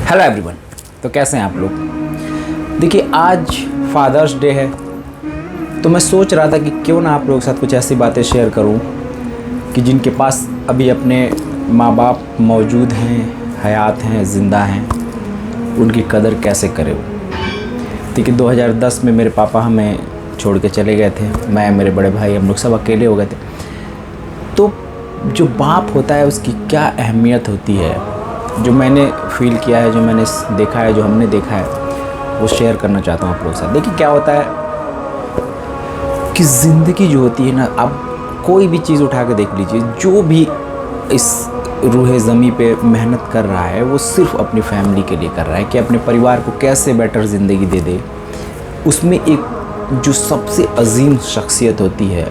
Hello everyone. तो कैसे हैं आप लोग। देखिए आज फादर्स डे है, तो मैं सोच रहा था कि क्यों ना आप लोगों के साथ कुछ ऐसी बातें शेयर करूं कि जिनके पास अभी अपने माँ बाप मौजूद हैं, हयात हैं, ज़िंदा हैं, उनकी कदर कैसे करें वो। देखिए 2010 में मेरे पापा हमें छोड़ के चले गए थे। मैं, मेरे बड़े भाई, हम लोग सब अकेले हो गए थे। तो जो बाप होता है उसकी क्या अहमियत होती है, जो मैंने फील किया है, जो मैंने देखा है, जो हमने देखा है, वो शेयर करना चाहता हूँ आप लोगों के साथ। देखिए क्या होता है कि ज़िंदगी जो होती है ना, आप कोई भी चीज़ उठा के देख लीजिए, जो भी इस रूहे ज़मीं पे मेहनत कर रहा है वो सिर्फ अपनी फैमिली के लिए कर रहा है कि अपने परिवार को कैसे बेटर ज़िंदगी दे दे। उसमें एक जो सबसे अजीम शख्सियत होती है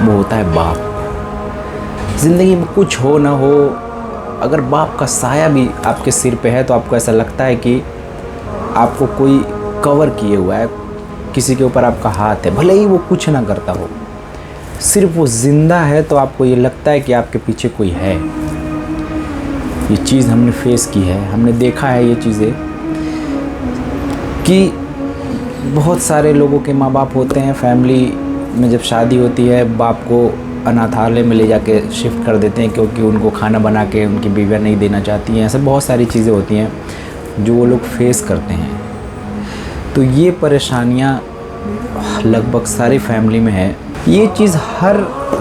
वो होता है बाप। ज़िंदगी में कुछ हो ना हो, अगर बाप का साया भी आपके सिर पे है तो आपको ऐसा लगता है कि आपको कोई कवर किए हुआ है, किसी के ऊपर आपका हाथ है, भले ही वो कुछ ना करता हो, सिर्फ वो ज़िंदा है तो आपको ये लगता है कि आपके पीछे कोई है। ये चीज़ हमने फेस की है, हमने देखा है ये चीज़ें कि बहुत सारे लोगों के माँ बाप होते हैं, फैमिली में जब शादी होती है बाप को अनाथालय में ले जाके शिफ्ट कर देते हैं क्योंकि उनको खाना बना के उनकी बीवियाँ नहीं देना चाहती हैं। ऐसे बहुत सारी चीज़ें होती हैं जो वो लोग फेस करते हैं। तो ये परेशानियाँ लगभग सारी फैमिली में है। ये चीज़ हर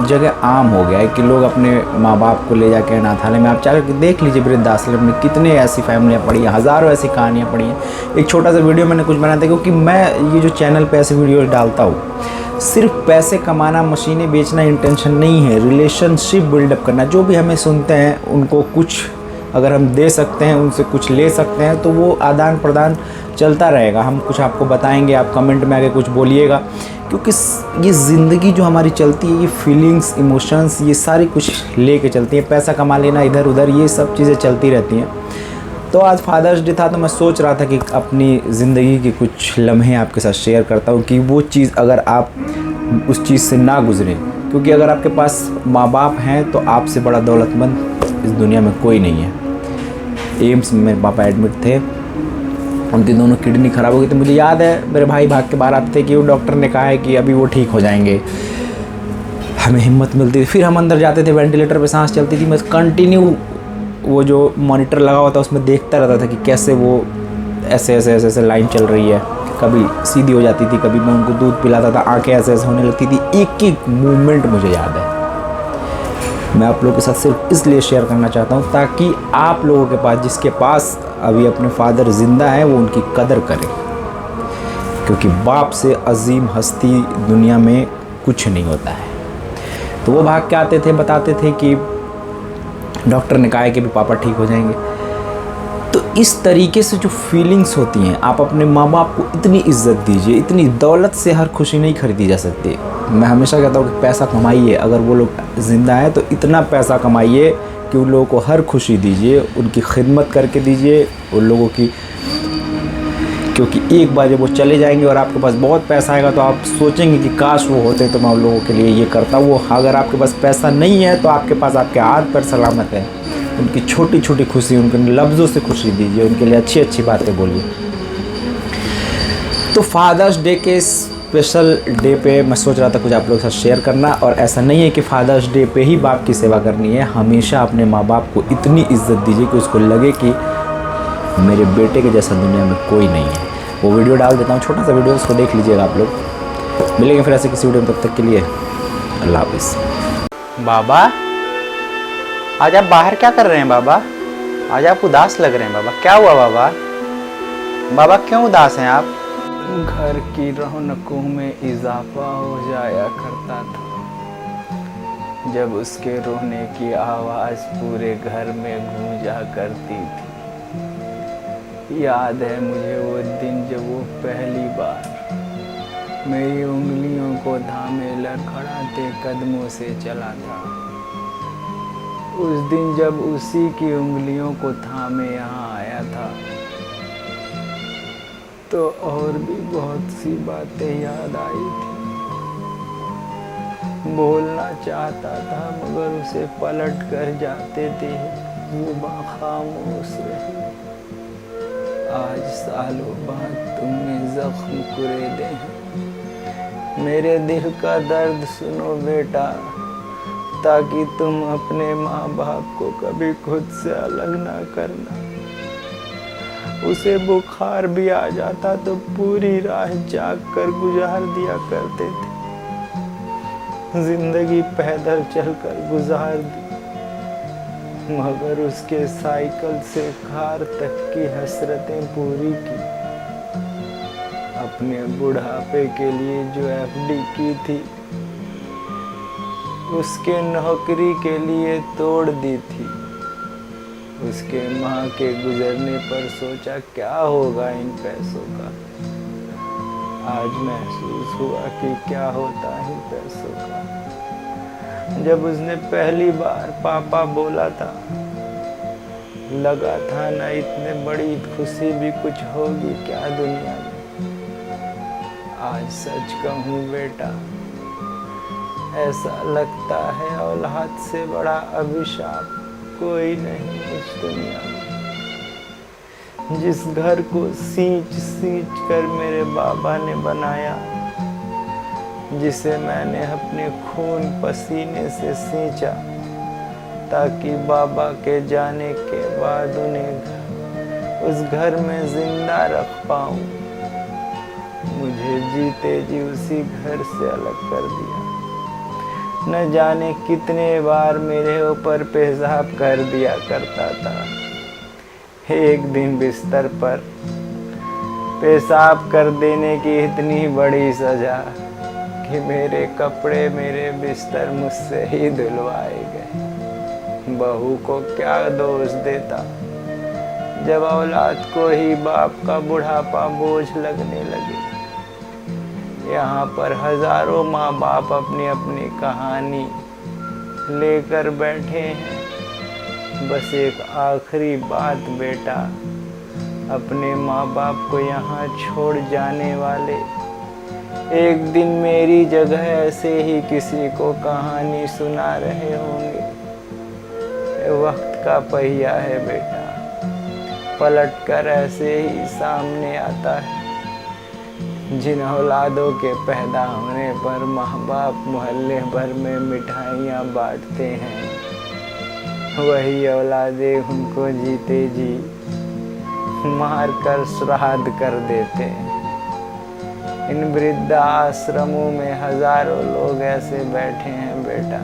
जगह आम हो गया है कि लोग अपने माँ बाप को ले जाके अनाथालय में, आप जाकर देख लीजिए वृद्धाश्रम में कितने ऐसी फैमिलियाँ पड़ी हैं, हज़ारों ऐसी कहानियाँ पड़ी हैं। एक छोटा सा वीडियो मैंने कुछ बनाया था क्योंकि मैं ये जो चैनल पे ऐसे वीडियो डालता हूँ, सिर्फ पैसे कमाना, मशीनें बेचना इंटेंशन नहीं है, रिलेशनशिप बिल्डअप करना। जो भी हमें सुनते हैं उनको कुछ अगर हम दे सकते हैं, उनसे कुछ ले सकते हैं तो वो आदान प्रदान चलता रहेगा। हम कुछ आपको बताएंगे, आप कमेंट में आके कुछ बोलिएगा, क्योंकि ये ज़िंदगी जो हमारी चलती है, ये फीलिंग्स, इमोशंस, ये सारी कुछ लेके चलती है। पैसा कमा लेना इधर उधर, ये सब चीज़ें चलती रहती हैं। तो आज फादर्स डे था तो मैं सोच रहा था कि अपनी ज़िंदगी के कुछ लम्हे आपके साथ शेयर करता हूँ कि वो चीज़ अगर आप उस चीज़ से ना गुज़रें, क्योंकि अगर आपके पास माँ बाप हैं तो आपसे बड़ा दौलतमंद इस दुनिया में कोई नहीं है। एम्स में मेरे पापा एडमिट थे, उनकी दोनों किडनी ख़राब हो गई थी। मुझे याद है मेरे भाई भाग के बाहर आते थे कि वो डॉक्टर ने कहा है कि अभी वो ठीक हो जाएंगे। हमें हिम्मत मिलती थी, फिर हम अंदर जाते थे, वेंटिलेटर पे सांस चलती थी, मैं कंटिन्यू वो जो मॉनिटर लगा हुआ था उसमें देखता रहता था कि कैसे वो ऐसे ऐसे ऐसे ऐसे लाइन चल रही है। कभी सीधी हो जाती थी, कभी मैं उनको दूध पिलाता था, आंखें ऐसे ऐसे होने लगती थी। एक एक मूवमेंट मुझे याद है। मैं आप लोगों के साथ सिर्फ इसलिए शेयर करना चाहता हूँ ताकि आप लोगों के पास, जिसके पास अभी अपने फादर ज़िंदा हैं, वो उनकी कदर करें, क्योंकि बाप से अजीम हस्ती दुनिया में कुछ नहीं होता है। तो वो भाग के आते थे, बताते थे कि डॉक्टर ने कहा है कि भी पापा ठीक हो जाएंगे। तो इस तरीके से जो फीलिंग्स होती हैं, आप अपने माँ बाप को इतनी इज्जत दीजिए। इतनी दौलत से हर खुशी नहीं खरीदी जा सकती। मैं हमेशा कहता हूँ कि पैसा कमाइए, अगर वो लोग ज़िंदा हैं तो इतना पैसा कमाइए कि उन लोगों को हर खुशी दीजिए, उनकी खिदमत करके दीजिए उन लोगों की, क्योंकि एक बार जब वो चले जाएंगे और आपके पास बहुत पैसा आएगा तो आप सोचेंगे कि काश वो होते तो मैं उन लोगों के लिए ये करता। वो अगर आपके पास पैसा नहीं है तो आपके पास आपके हाथ पर सलामत है। उनकी छोटी छोटी खुशी, उनके लफ्ज़ों से खुशी दीजिए, उनके लिए अच्छी अच्छी बातें बोलिए। तो फादर्स डे के स्पेशल डे पे मैं सोच रहा था कुछ आप लोगों के साथ शेयर करना। और ऐसा नहीं है कि फादर्स डे पे ही बाप की सेवा करनी है, हमेशा अपने माँ बाप को इतनी इज्जत दीजिए कि उसको लगे कि मेरे बेटे के जैसा दुनिया में कोई नहीं है। वो वीडियो डाल देता हूँ, छोटा सा वीडियो, उसको देख लीजिएगा आप लोग। मिलेंगे फिर ऐसे किसी वीडियो में, तब तक के लिए अल्लाह हाफिज़। बाबा आज आप बाहर क्या कर रहे हैं बाबा? आज आप उदास लग रहे हैं बाबा, क्या हुआ बाबा? बाबा क्यों उदास हैं आप? घर की रौनकों में इजाफा हो जाया करता था जब उसके रोने की आवाज़ पूरे घर में गूंजा करती थी। याद है मुझे वो दिन जब वो पहली बार मेरी उंगलियों को थामे लड़खड़ाते कदमों से चला था। उस दिन जब उसी की उंगलियों को थामे यहाँ आया था तो और भी बहुत सी बातें याद आई थी। बोलना चाहता था मगर उसे पलट कर जाते थे वो खामोश रही। आज सालों बाद तुमने जख्म कुरेदे हैं। मेरे दिल का दर्द सुनो बेटा, ताकि तुम अपने माँ बाप को कभी खुद से अलग ना करना। उसे बुखार भी आ जाता तो पूरी रात जाग कर गुजार दिया करते थे। जिंदगी पैदल चलकर गुजार दी, मगर उसके साइकिल से कार तक की हसरतें पूरी की। अपने बुढ़ापे के लिए जो एफडी की थी, उसके नौकरी के लिए तोड़ दी थी। उसके माँ के गुजरने पर सोचा क्या होगा इन पैसों का। आज महसूस हुआ कि क्या होता है पैसों का। जब उसने पहली बार पापा बोला था, लगा था ना इतने बड़ी खुशी भी कुछ होगी क्या दुनिया में। आज सच कहूँ बेटा, ऐसा लगता है औलाद से बड़ा अभिशाप कोई नहीं इस दुनिया में। जिस घर को सींच सींच कर मेरे बाबा ने बनाया, जिसे मैंने अपने खून पसीने से सींचा, ताकि बाबा के जाने के बाद उन्हें उस घर में जिंदा रख पाऊं, मुझे जीते जी उसी घर से अलग कर दिया। न जाने कितने बार मेरे ऊपर पेशाब कर दिया करता था। एक दिन बिस्तर पर पेशाब कर देने की इतनी बड़ी सजा कि मेरे कपड़े मेरे बिस्तर मुझसे ही धुलवाए गए। बहू को क्या दोष देता जब औलाद को ही बाप का बुढ़ापा बोझ लगने लगे। यहाँ पर हजारों माँ बाप अपनी अपनी कहानी लेकर बैठे हैं। बस एक आखिरी बात बेटा, अपने माँ बाप को यहाँ छोड़ जाने वाले एक दिन मेरी जगह ऐसे ही किसी को कहानी सुना रहे होंगे। ये वक्त का पहिया है बेटा, पलट कर ऐसे ही सामने आता है। जिन औलादों के पैदा होने पर माँ बाप मोहल्ले भर में मिठाइयाँ बांटते हैं, वही औलादें उनको जीते जी मार कर श्राद्ध कर देते हैं। इन वृद्धा आश्रमों में हजारों लोग ऐसे बैठे हैं बेटा,